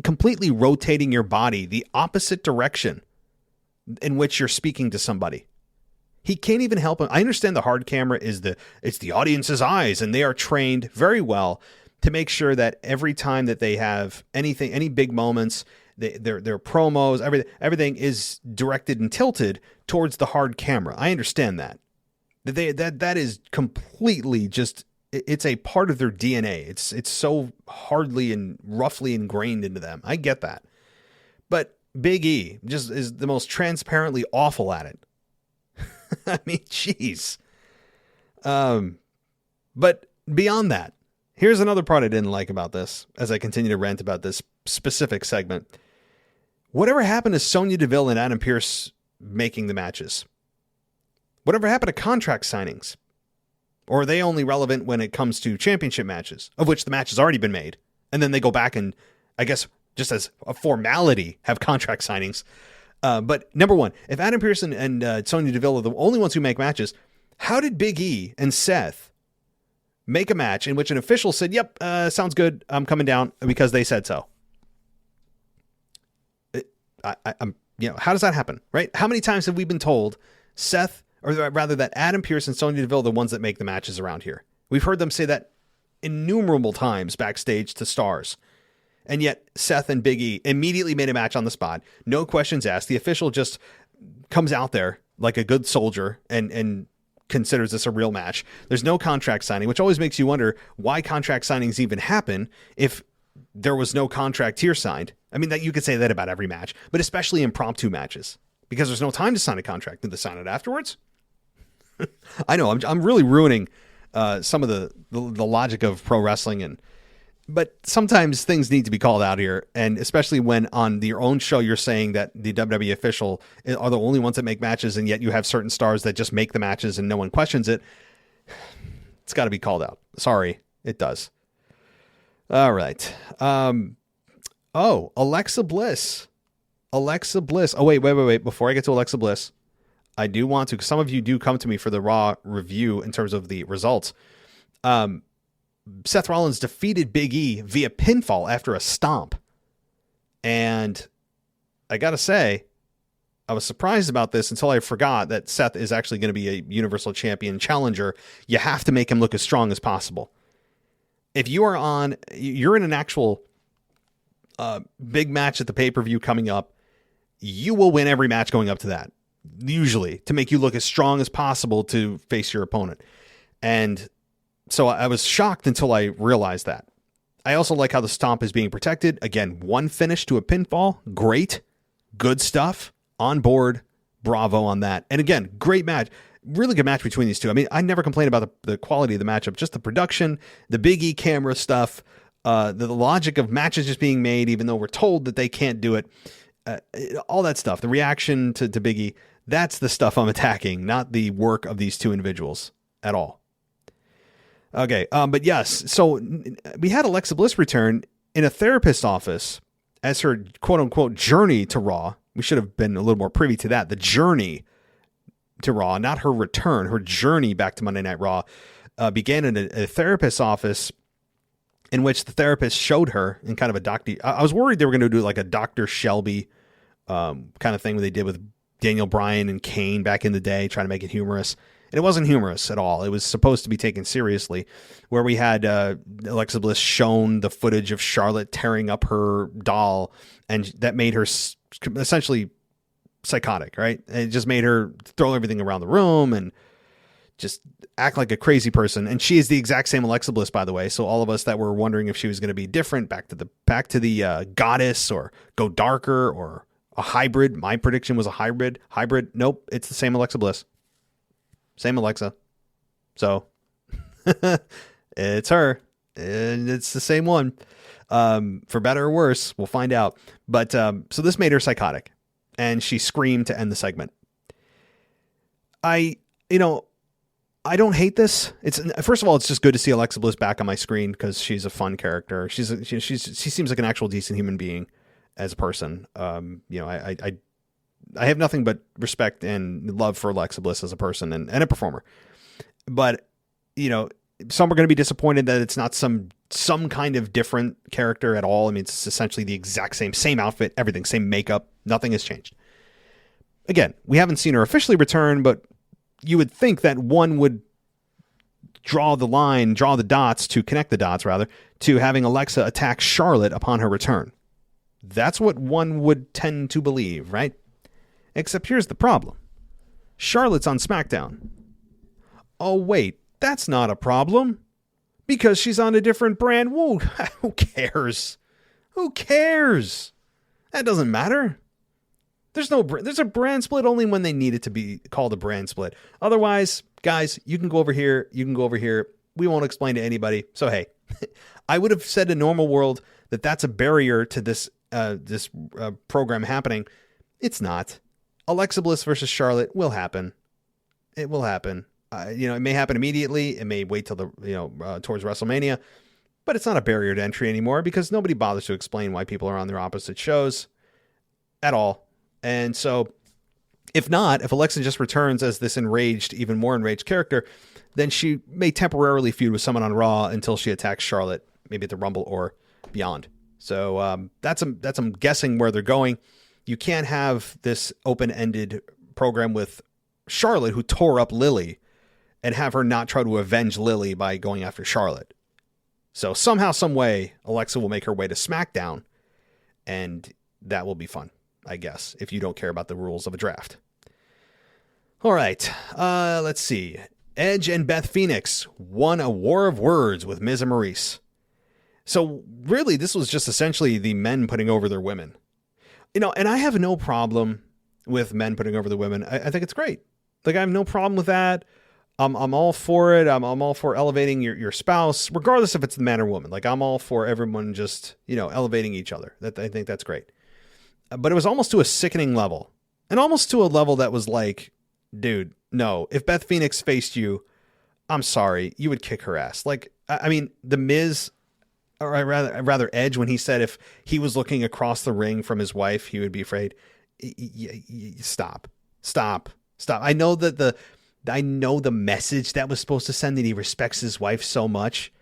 completely rotating your body the opposite direction in which you're speaking to somebody. He can't even help him. I understand the hard camera it's the audience's eyes, and they are trained very well to make sure that every time that they have anything, any big moments, their promos, everything is directed and tilted towards the hard camera. I understand that. That is completely just, it's a part of their DNA. It's so hardly and roughly ingrained into them. I get that. But Big E just is the most transparently awful at it. I mean, jeez. But beyond that, here's another part I didn't like about this as I continue to rant about this specific segment. Whatever happened to Sonya Deville and Adam Pearce making the matches? Whatever happened to contract signings? Or are they only relevant when it comes to championship matches, of which the match has already been made? And then they go back and, I guess, just as a formality, have contract signings. But number one, if Adam Pearce and Sonya Deville are the only ones who make matches, how did Big E and Seth make a match in which an official said, yep, sounds good, I'm coming down, because they said so? I'm how does that happen, right? How many times have we been told Seth, or rather that Adam Pearce and Sonya Deville are the ones that make the matches around here? We've heard them say that innumerable times backstage to stars. And yet Seth and Big E immediately made a match on the spot. No questions asked. The official just comes out there like a good soldier and considers this a real match. There's no contract signing, which always makes you wonder why contract signings even happen if there was no contract here signed. I mean, that you could say that about every match, but especially impromptu matches, because there's no time to sign a contract. Did they sign it afterwards? I know I'm really ruining some of the logic of pro wrestling, but sometimes things need to be called out here, and especially when on your own show you're saying that the WWE official are the only ones that make matches, and yet you have certain stars that just make the matches and no one questions it. It's got to be called out. Sorry, it does. All right. Alexa Bliss. Alexa Bliss. Oh, wait. Before I get to Alexa Bliss, I do want to, because some of you do come to me for the Raw review in terms of the results. Seth Rollins defeated Big E via pinfall after a stomp. And I got to say, I was surprised about this until I forgot that Seth is actually going to be a Universal Champion challenger. You have to make him look as strong as possible. If you're in an actual big match at the pay-per-view coming up, you will win every match going up to that, usually, to make you look as strong as possible to face your opponent. And so I was shocked until I realized that. I also like how the stomp is being protected. Again, one finish to a pinfall. Great. Good stuff. On board. Bravo on that. And again, great match. really good match between these two. I mean, I never complain about the quality of the matchup, just the production, the Big E camera stuff, the logic of matches just being made, even though we're told that they can't do it. All that stuff, the reaction to Big E, that's the stuff I'm attacking, not the work of these two individuals at all. Okay, but yes, so we had Alexa Bliss return in a therapist's office as her quote-unquote journey to Raw. We should have been a little more privy to that. The journey to Raw, not her return. Her journey back to Monday Night Raw began in a therapist's office in which the therapist showed her in kind of a doctor. I was worried they were going to do like a Dr. Shelby kind of thing that they did with Daniel Bryan and Kane back in the day, trying to make it humorous. And it wasn't humorous at all. It was supposed to be taken seriously, where we had Alexa Bliss shown the footage of Charlotte tearing up her doll, and that made her essentially psychotic, right? And it just made her throw everything around the room and just act like a crazy person. And she is the exact same Alexa Bliss, by the way. So all of us that were wondering if she was going to be different, back to the goddess, or go darker, or a hybrid. My prediction was a hybrid. Nope, it's the same Alexa Bliss. Same Alexa. So it's her. And it's the same one. For better or worse, we'll find out. But so this made her psychotic, and she screamed to end the segment. I don't hate this. It's, first of all, it's just good to see Alexa Bliss back on my screen because she's a fun character. She seems like an actual decent human being as a person. I have nothing but respect and love for Alexa Bliss as a person and a performer. But, some are going to be disappointed that it's not some kind of different character at all. I mean, it's essentially the exact same outfit, everything, same makeup. Nothing has changed. Again, we haven't seen her officially return, but you would think that one would connect the dots, to having Alexa attack Charlotte upon her return. That's what one would tend to believe, right? Except here's the problem. Charlotte's on SmackDown. Oh, wait, that's not a problem. Because she's on a different brand. Whoa, who cares? Who cares? That doesn't matter. There's a brand split only when they need it to be called a brand split. Otherwise, guys, you can go over here. You can go over here. We won't explain to anybody. So, hey, I would have said in normal world that that's a barrier to this program happening. It's not. Alexa Bliss versus Charlotte will happen. It will happen. It may happen immediately. It may wait till towards WrestleMania, but it's not a barrier to entry anymore because nobody bothers to explain why people are on their opposite shows at all. And so if Alexa just returns as this even more enraged character, then she may temporarily feud with someone on Raw until she attacks Charlotte, maybe at the Rumble or beyond. So that's I'm guessing where they're going. You can't have this open-ended program with Charlotte, who tore up Lily, and have her not try to avenge Lily by going after Charlotte. So somehow, some way, Alexa will make her way to SmackDown, and that will be fun, I guess, if you don't care about the rules of a draft. All right, let's see. Edge and Beth Phoenix won a war of words with Miz and Maurice. So really, this was just essentially the men putting over their women. And I have no problem with men putting over the women. I think it's great. Like, I have no problem with that. I'm all for it. I'm all for elevating your spouse, regardless if it's the man or woman. Like, I'm all for everyone just, elevating each other. I think that's great. But it was almost to a sickening level, and almost to a level that was like, dude, no, if Beth Phoenix faced you, I'm sorry, you would kick her ass. Like, I mean, the Miz, or rather Edge, when he said if he was looking across the ring from his wife, he would be afraid. Stop. I know the message that was supposed to send, that he respects his wife so much,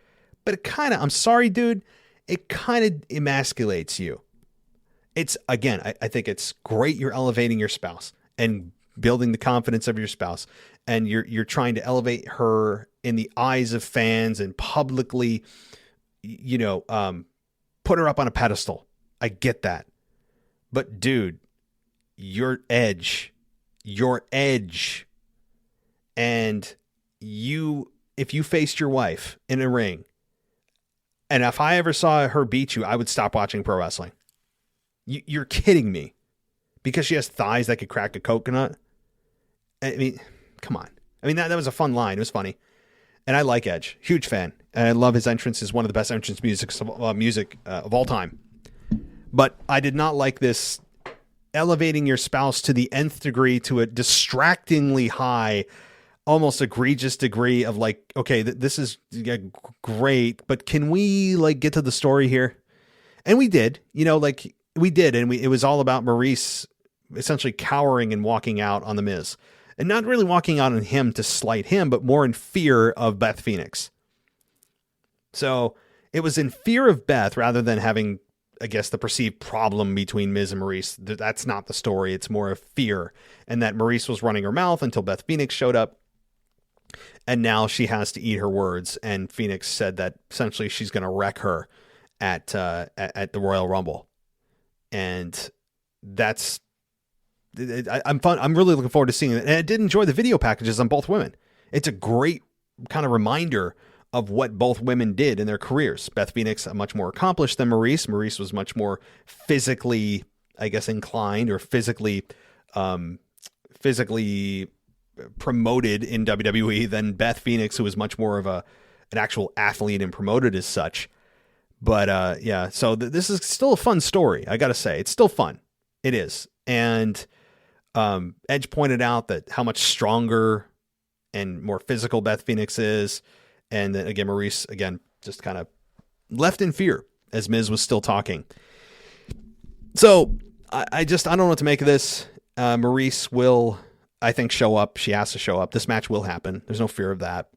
but I'm sorry, dude, it kind of emasculates you. It's, again, I think it's great you're elevating your spouse and building the confidence of your spouse, and you're trying to elevate her in the eyes of fans and publicly, put her up on a pedestal. I get that. But dude, your Edge, and if you faced your wife in a ring, and if I ever saw her beat you, I would stop watching pro wrestling. You're kidding me. Because she has thighs that could crack a coconut. I mean, come on. I mean, that was a fun line. It was funny. And I like Edge. Huge fan. And I love his entrance. Is one of the best entrance music of all time. But I did not like this elevating your spouse to the nth degree to a distractingly high, almost egregious degree of like, okay, this is great, but can we like get to the story here? And we did, we did. And it was all about Maurice essentially cowering and walking out on The Miz, and not really walking out on him to slight him, but more in fear of Beth Phoenix. So it was in fear of Beth rather than having, I guess, the perceived problem between Miz and Maurice. That's not the story. It's more of fear, and that Maurice was running her mouth until Beth Phoenix showed up. And now she has to eat her words. And Phoenix said that essentially she's going to wreck her at the Royal Rumble. And that's, I'm really looking forward to seeing it. And I did enjoy the video packages on both women. It's a great kind of reminder of what both women did in their careers. Beth Phoenix, much more accomplished than Maurice. Maurice was much more physically, I guess, inclined or physically promoted in WWE than Beth Phoenix, who was much more of an actual athlete and promoted as such. But yeah, so this is still a fun story. I got to say, it's still fun. It is. And Edge pointed out that how much stronger and more physical Beth Phoenix is. And then again, Maurice, again, just kind of left in fear as Miz was still talking. So I don't know what to make of this. Maurice will, I think, show up. She has to show up. This match will happen. There's no fear of that.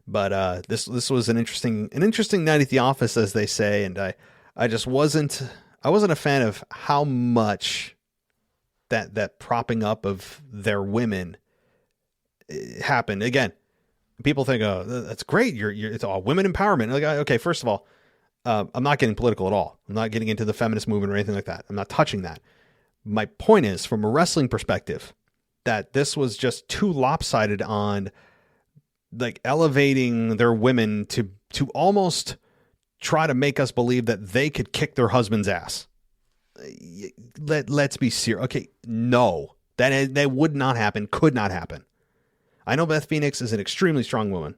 But this was an interesting night at the office, as they say. And I just wasn't a fan of how much that propping up of their women happened. Again, people think, oh, that's great. It's all women empowerment. Like, okay, first of all, I'm not getting political at all. I'm not getting into the feminist movement or anything like that. I'm not touching that. My point is, from a wrestling perspective, that this was just too lopsided on like elevating their women to almost try to make us believe that they could kick their husband's ass. Let's be serious. Okay, no, that would not happen. Could not happen. I know Beth Phoenix is an extremely strong woman,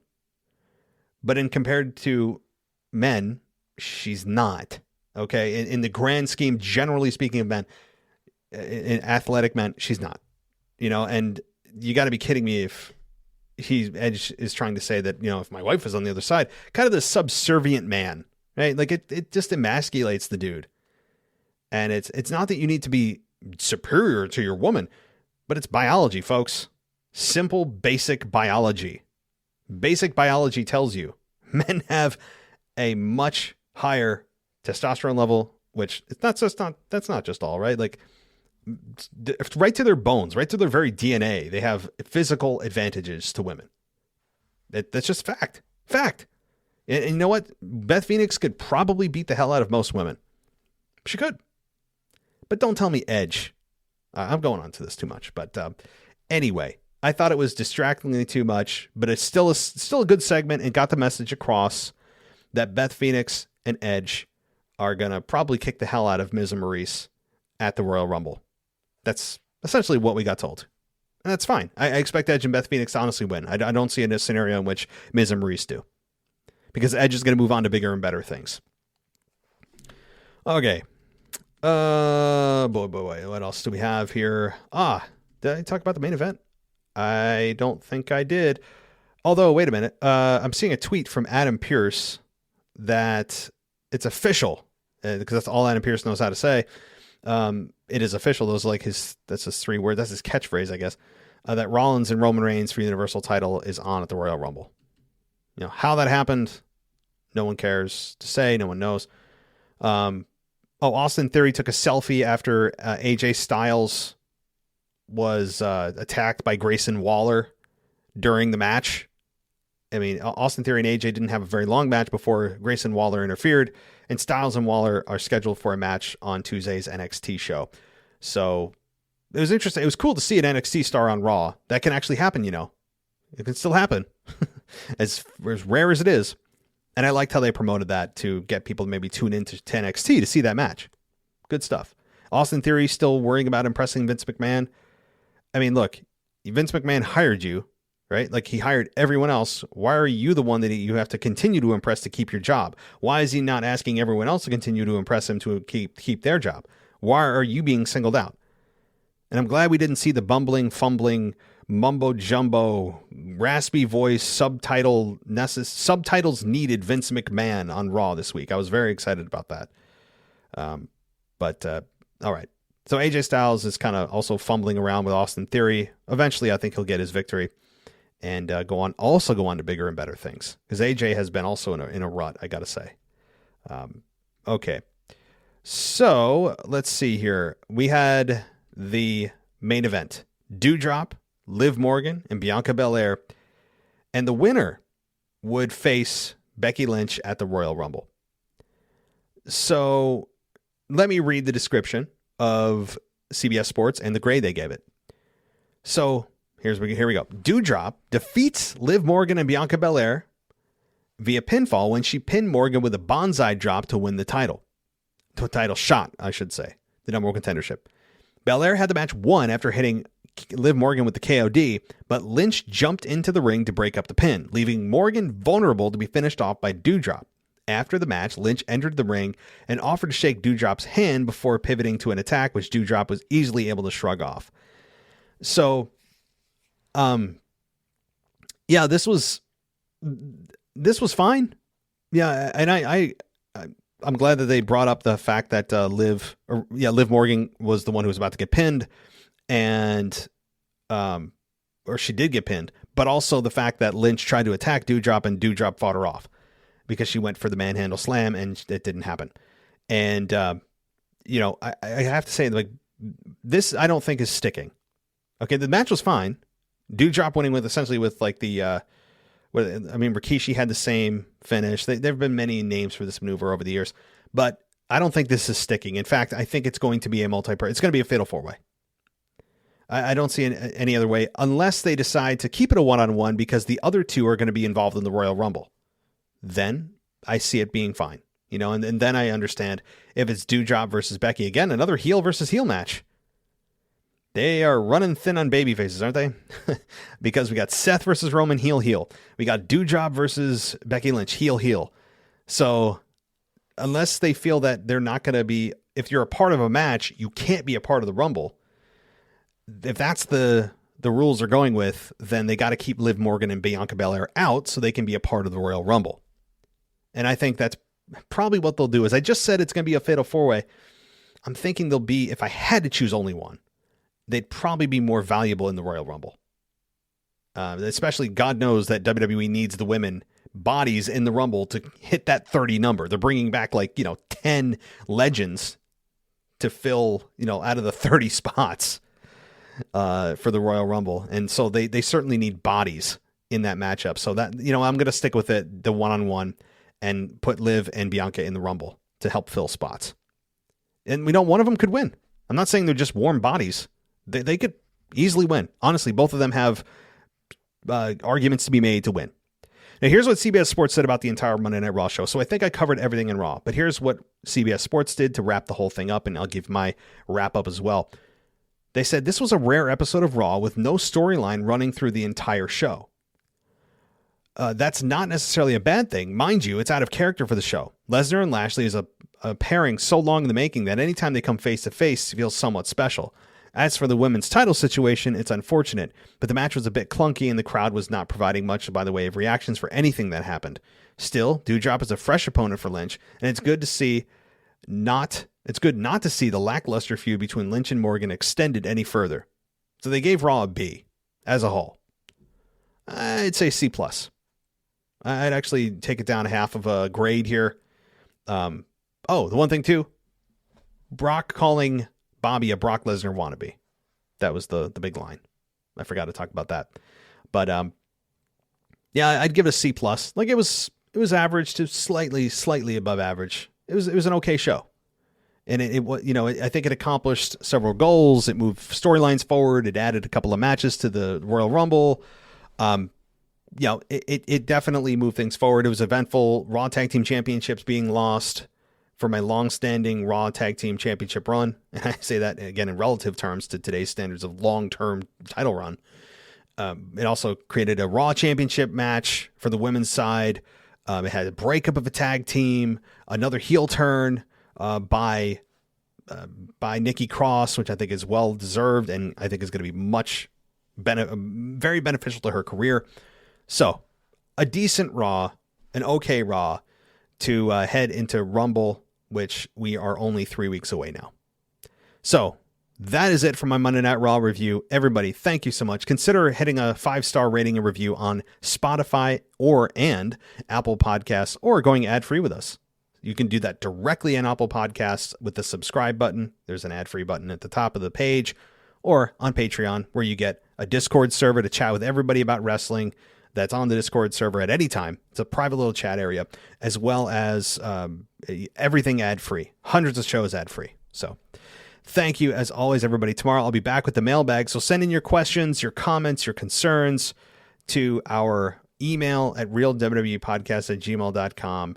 but in compared to men, she's not. Okay, in the grand scheme, generally speaking of men, in athletic men, she's not. And you got to be kidding me if Edge is trying to say that, if my wife was on the other side, kind of the subservient man, right? Like it just emasculates the dude. And it's not that you need to be superior to your woman, but it's biology, folks. Simple, basic biology. Basic biology tells you men have a much higher testosterone level, which that's not just all, right? Like right to their bones, right to their very DNA, they have physical advantages to women. That's just fact. And you know what? Beth Phoenix could probably beat the hell out of most women. She could. But don't tell me Edge. I'm going on to this too much. But anyway, I thought it was distractingly too much, but it's still a good segment and got the message across that Beth Phoenix and Edge are going to probably kick the hell out of Miz and Maurice at the Royal Rumble. That's essentially what we got told. And that's fine. I expect Edge and Beth Phoenix to honestly win. I don't see a scenario in which Miz and Maurice do. Because Edge is going to move on to bigger and better things. Okay. Boy. What else do we have here? Did I talk about the main event? I don't think I did. Although, wait a minute. I'm seeing a tweet from Adam Pearce that it's official. Because that's all Adam Pearce knows how to say. It is official. That's his 3 words. That's his catchphrase, I guess. That Rollins and Roman Reigns for the Universal title is on at the Royal Rumble. How that happened, no one cares to say. No one knows. Austin Theory took a selfie after AJ Styles was attacked by Grayson Waller during the match. I mean, Austin Theory and AJ didn't have a very long match before Grayson Waller interfered, and Styles and Waller are scheduled for a match on Tuesday's NXT show. So it was interesting. It was cool to see an NXT star on Raw. That can actually happen, It can still happen, as rare as it is. And I liked how they promoted that to get people to maybe tune into NXT to see that match. Good stuff. Austin Theory still worrying about impressing Vince McMahon. I mean, look, Vince McMahon hired you right? Like, he hired everyone else. Why are you the one that you have to continue to impress to keep your job? Why is he not asking everyone else to continue to impress him to keep their job? Why are you being singled out? And I'm glad we didn't see the bumbling, fumbling, mumbo jumbo, raspy voice, subtitles needed Vince McMahon on Raw this week. I was very excited about that. But all right. So AJ Styles is kind of also fumbling around with Austin Theory. Eventually, I think he'll get his victory and go on to bigger and better things, because AJ has been also in a rut, I got to say. Okay. So let's see here. We had the main event, Doudrop, Liv Morgan, and Bianca Belair, and the winner would face Becky Lynch at the Royal Rumble. So let me read the description of CBS Sports and the grade they gave it. So here we go. Doudrop defeats Liv Morgan and Bianca Belair via pinfall when she pinned Morgan with a bonsai drop to win the title. The title shot, I should say. The number one contendership. Belair had the match won after hitting Liv Morgan with the KOD, but Lynch jumped into the ring to break up the pin, leaving Morgan vulnerable to be finished off by Doudrop. After the match, Lynch entered the ring and offered to shake Doudrop's hand before pivoting to an attack, which Doudrop was easily able to shrug off. So, yeah, this was fine. Yeah, and I'm glad that they brought up the fact that Liv Morgan was the one who was about to get pinned, and or she did get pinned, but also the fact that Lynch tried to attack Doudrop and Doudrop fought her off because she went for the manhandle slam and it didn't happen. And I have to say, like, this I don't think is sticking. Okay, the match was fine. Doudrop winning with like the Rikishi had the same finish. There have been many names for this maneuver over the years, but I don't think this is sticking. In fact, I think it's going to be it's going to be a fatal 4-way. I don't see any other way unless they decide to keep it a one-on-one because the other two are going to be involved in the Royal Rumble. Then I see it being fine, and then I understand if it's Doudrop versus Becky, again, another heel versus heel match. They are running thin on baby faces, aren't they? Because we got Seth versus Roman, heel. We got Doudrop versus Becky Lynch, heel. So unless they feel that they're not going to be, if you're a part of a match, you can't be a part of the Rumble. If that's the rules they're going with, then they got to keep Liv Morgan and Bianca Belair out so they can be a part of the Royal Rumble. And I think that's probably what they'll do. As I just said, it's going to be a fatal 4-way. I'm thinking they'll be, if I had to choose only one, they'd probably be more valuable in the Royal Rumble. Especially, God knows that WWE needs the women bodies in the Rumble to hit that 30 number. They're bringing back 10 legends to fill, out of the 30 spots for the Royal Rumble. And so they certainly need bodies in that matchup. So that, I'm going to stick with the one-on-one and put Liv and Bianca in the Rumble to help fill spots. And one of them could win. I'm not saying they're just warm bodies. They could easily win. Honestly, both of them have arguments to be made to win. Now, here's what CBS Sports said about the entire Monday Night Raw show. So I think I covered everything in Raw, but here's what CBS Sports did to wrap the whole thing up, and I'll give my wrap up as well. They said this was a rare episode of Raw with no storyline running through the entire show. That's not necessarily a bad thing. Mind you, it's out of character for the show. Lesnar and Lashley is a pairing so long in the making that anytime they come face to face feels somewhat special. As for the women's title situation, it's unfortunate, but the match was a bit clunky and the crowd was not providing much by the way of reactions for anything that happened. Still, Doudrop is a fresh opponent for Lynch, and it's good not to see the lackluster feud between Lynch and Morgan extended any further. So they gave Raw a B as a whole. I'd say C+. I'd actually take it down half of a grade here. The one thing too, Brock calling Bobby a Brock Lesnar wannabe. That was the big line. I forgot to talk about that. But yeah, I'd give it a C+. Like it was average to slightly above average. It was an okay show. And it was, I think it accomplished several goals. It moved storylines forward. It added a couple of matches to the Royal Rumble. It definitely moved things forward. It was eventful. Raw Tag Team Championships being lost for my long-standing Raw Tag Team Championship run. And I say that, again, in relative terms to today's standards of long-term title run. It also created a Raw Championship match for the women's side. It had a breakup of a tag team, another heel turn by Nikki Cross, which I think is well deserved, and I think is going to be very beneficial to her career. So, a decent Raw, an okay Raw, to head into Rumble, which we are only 3 weeks away now. So, that is it for my Monday Night Raw review. Everybody, thank you so much. Consider hitting a 5-star rating and review on Spotify and Apple Podcasts, or going ad-free with us. You can do that directly in Apple Podcasts with the subscribe button. There's an ad-free button at the top of the page, or on Patreon, where you get a Discord server to chat with everybody about wrestling that's on the Discord server at any time. It's a private little chat area, as well as everything ad-free. Hundreds of shows ad-free. So thank you, as always, everybody. Tomorrow I'll be back with the mailbag, so send in your questions, your comments, your concerns to our email at realwwepodcast@gmail.com,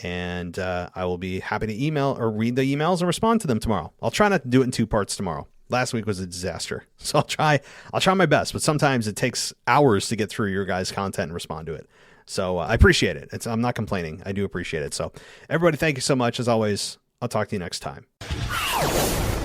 and I will be happy to email or read the emails and respond to them tomorrow. I'll try not to do it in 2 parts tomorrow. Last week was a disaster, so I'll try my best, but sometimes it takes hours to get through your guys' content and respond to it. So I appreciate it. I'm not complaining. I do appreciate it. So everybody, thank you so much. As always, I'll talk to you next time.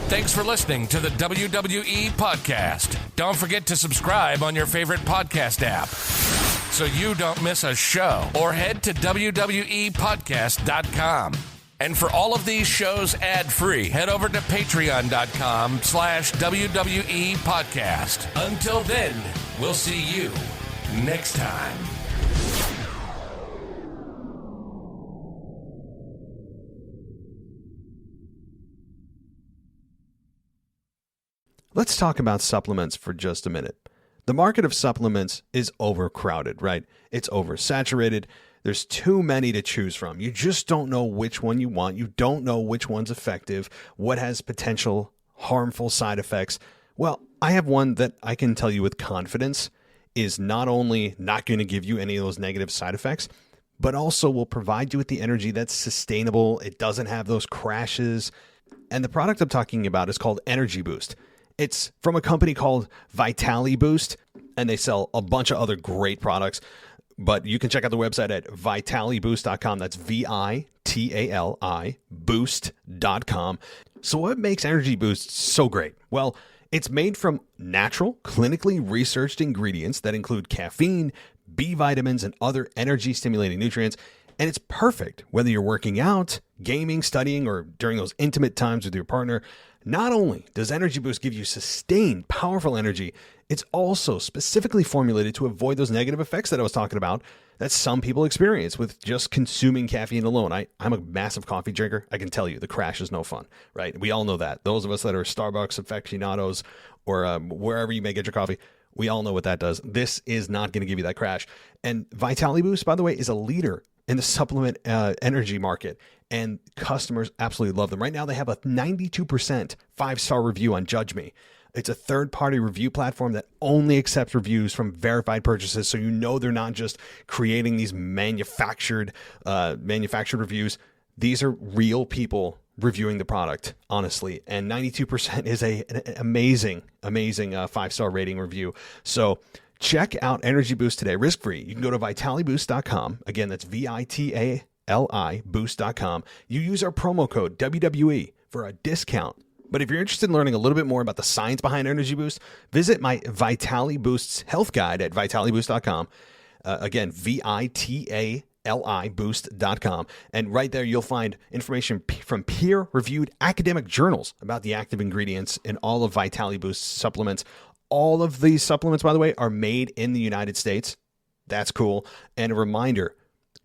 Thanks for listening to the WWE Podcast. Don't forget to subscribe on your favorite podcast app so you don't miss a show, or head to WWEpodcast.com. And for all of these shows ad-free, head over to patreon.com/WWE Podcast. Until then, we'll see you next time. Let's talk about supplements for just a minute. The market of supplements is overcrowded, right? It's oversaturated. There's too many to choose from. You just don't know which one you want. You don't know which one's effective, what has potential harmful side effects. Well, I have one that I can tell you with confidence is not only not going to give you any of those negative side effects, but also will provide you with the energy that's sustainable. It doesn't have those crashes. And the product I'm talking about is called Energy Boost. It's from a company called Vitali Boost, and they sell a bunch of other great products. But you can check out the website at vitaliboost.com. That's VITALI boost.com. So what makes Energy Boost so great? Well, it's made from natural, clinically researched ingredients that include caffeine, B vitamins, and other energy-stimulating nutrients. And it's perfect whether you're working out, gaming, studying, or during those intimate times with your partner. Not only does Energy Boost give you sustained, powerful energy, it's also specifically formulated to avoid those negative effects that I was talking about that some people experience with just consuming caffeine alone. I'm a massive coffee drinker. I can tell you the crash is no fun, right? We all know that. Those of us that are Starbucks aficionados or wherever you may get your coffee, we all know what that does. This is not going to give you that crash. And Vitali Boost, by the way, is a leader in the supplement energy market, and customers absolutely love them. Right now, they have a 92% 5-star review on Judge Me. It's a third-party review platform that only accepts reviews from verified purchases, so you know they're not just creating these manufactured reviews. These are real people reviewing the product, honestly, and 92% is an amazing 5-star rating review. So check out Energy Boost today, risk-free. You can go to vitaliboost.com. Again, that's VITALI boost.com. You use our promo code WWE for a discount. But if you're interested in learning a little bit more about the science behind Energy Boost, visit my Vitali Boost's health guide at vitaliboost.com. Again, VITALI boost.com. And right there, you'll find information from peer-reviewed academic journals about the active ingredients in all of Vitali Boost's supplements. All of these supplements, by the way, are made in the United States. That's cool. And a reminder,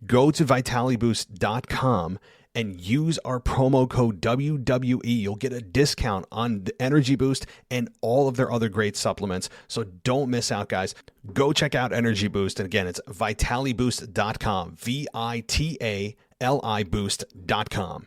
go to vitaliboost.com and use our promo code WWE. You'll get a discount on the Energy Boost and all of their other great supplements. So don't miss out, guys. Go check out Energy Boost. And again, it's vitaliboost.com, VITALI boost.com.